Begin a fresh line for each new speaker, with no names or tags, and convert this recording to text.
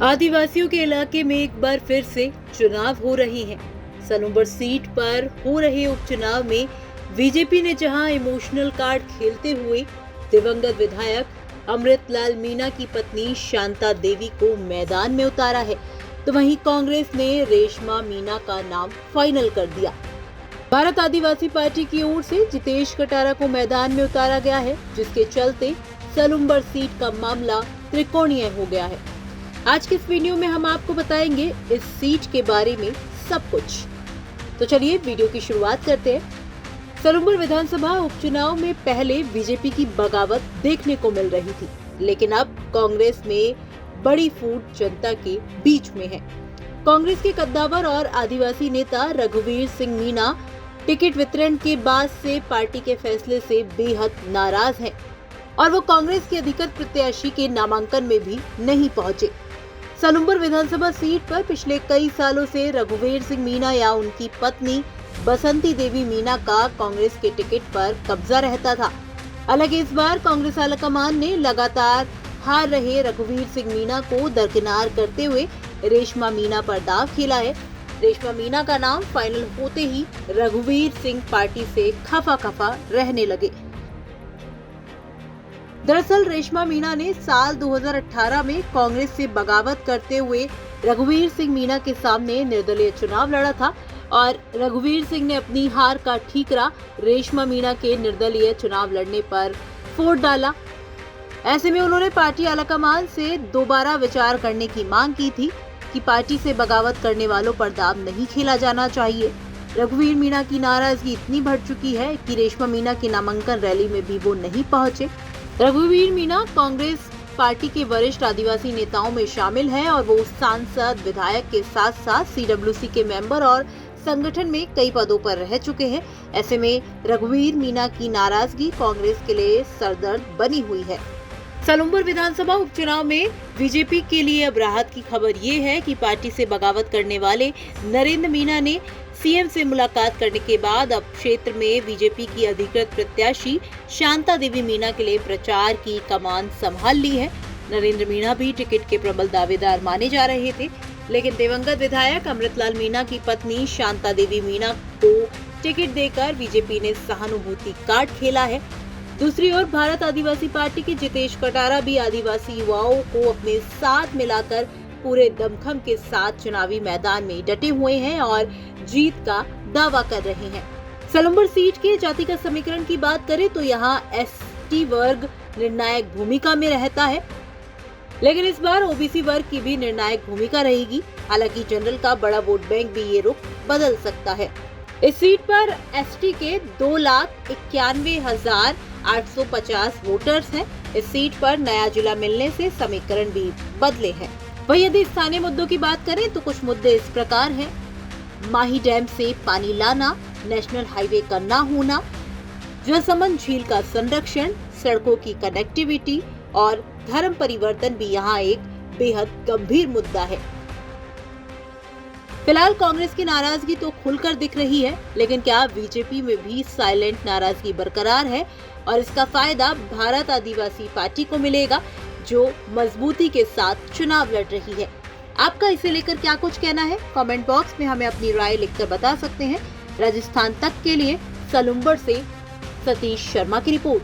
आदिवासियों के इलाके में एक बार फिर से चुनाव हो रहे हैं। सलूंबर सीट पर हो रहे उपचुनाव में बीजेपी ने जहां इमोशनल कार्ड खेलते हुए दिवंगत विधायक अमृतलाल मीणा की पत्नी शांता देवी को मैदान में उतारा है, तो वहीं कांग्रेस ने रेशमा मीणा का नाम फाइनल कर दिया। भारत आदिवासी पार्टी की ओर से जितेश कटारा को मैदान में उतारा गया है, जिसके चलते सलूंबर सीट का मामला त्रिकोणीय हो गया है। आज के इस वीडियो में हम आपको बताएंगे इस सीट के बारे में सब कुछ। तो चलिए वीडियो की शुरुआत करते हैं। सलूंबर विधानसभा उपचुनाव में पहले बीजेपी की बगावत देखने को मिल रही थी, लेकिन अब कांग्रेस में बड़ी फूट जनता के बीच में है। कांग्रेस के कद्दावर और आदिवासी नेता रघुवीर सिंह मीणा टिकट वितरण के बाद से पार्टी के फैसले से बेहद नाराज हैं और वो कांग्रेस के अधिकृत प्रत्याशी के नामांकन में भी नहीं पहुंचे। सलूंबर विधानसभा सीट पर पिछले कई सालों से रघुवीर सिंह मीणा या उनकी पत्नी बसंती देवी मीणा का कांग्रेस के टिकट पर कब्जा रहता था। हालांकि इस बार कांग्रेस आलाकमान ने लगातार हार रहे रघुवीर सिंह मीणा को दरकिनार करते हुए रेशमा मीणा पर दांव खेला है। रेशमा मीणा का नाम फाइनल होते ही रघुवीर सिंह पार्टी से खफा रहने लगे। दरअसल रेशमा मीणा ने साल 2018 में कांग्रेस से बगावत करते हुए रघुवीर सिंह मीणा के सामने निर्दलीय चुनाव लड़ा था और रघुवीर सिंह ने अपनी हार का ठीकरा रेशमा मीणा के निर्दलीय चुनाव लड़ने पर फोड़ डाला। ऐसे में उन्होंने पार्टी आलाकमान से दोबारा विचार करने की मांग की थी कि पार्टी से बगावत करने वालों पर दांव नहीं खेला जाना चाहिए। रघुवीर मीणा की नाराजगी इतनी बढ़ चुकी है कि रेशमा मीणा की नामांकन रैली में भी वो नहीं पहुंचे। रघुवीर मीणा कांग्रेस पार्टी के वरिष्ठ आदिवासी नेताओं में शामिल हैं और वो सांसद, विधायक के साथ साथ सीडब्ल्यूसी के मेंबर और संगठन में कई पदों पर रह चुके हैं। ऐसे में रघुवीर मीणा की नाराजगी कांग्रेस के लिए सरदर्द बनी हुई है। सलूंबर विधानसभा उपचुनाव में बीजेपी के लिए अब राहत की खबर ये है कि पार्टी से बगावत करने वाले नरेंद्र मीणा ने सीएम से मुलाकात करने के बाद अब क्षेत्र में बीजेपी की अधिकृत प्रत्याशी शांता देवी मीणा के लिए प्रचार की कमान संभाल ली है। नरेंद्र मीणा भी टिकट के प्रबल दावेदार माने जा रहे थे, लेकिन दिवंगत विधायक अमृतलाल मीणा की पत्नी शांता देवी मीणा को टिकट देकर बीजेपी ने सहानुभूति कार्ड खेला है। दूसरी ओर भारत आदिवासी पार्टी के जितेश कटारा भी आदिवासी युवाओं को अपने साथ मिलाकर पूरे दमखम के साथ चुनावी मैदान में डटे हुए हैं और जीत का दावा कर रहे हैं। सलूंबर सीट के जातिगत समीकरण की बात करें तो यहाँ एसटी वर्ग निर्णायक भूमिका में रहता है, लेकिन इस बार ओबीसी वर्ग की भी निर्णायक भूमिका रहेगी। हालांकि जनरल का बड़ा वोट बैंक भी ये रुख बदल सकता है। इस सीट पर एसटी के 2,91,850 वोटर्स हैं। इस सीट पर नया जिला मिलने से समीकरण भी बदले हैं। वहीं यदि स्थानीय मुद्दों की बात करें तो कुछ मुद्दे इस प्रकार हैं: माही डैम से पानी लाना, नेशनल हाईवे का ना होना, जलसमंद झील का संरक्षण, सड़कों की कनेक्टिविटी और धर्म परिवर्तन भी यहाँ एक बेहद गंभीर मुद्दा है। फिलहाल कांग्रेस की नाराजगी तो खुलकर दिख रही है, लेकिन क्या बीजेपी में भी साइलेंट नाराजगी बरकरार है और इसका फायदा भारत आदिवासी पार्टी को मिलेगा जो मजबूती के साथ चुनाव लड़ रही है। आपका इसे लेकर क्या कुछ कहना है? कमेंट बॉक्स में हमें अपनी राय लिखकर बता सकते हैं। राजस्थान तक के लिए सलूंबर से सतीश शर्मा की रिपोर्ट।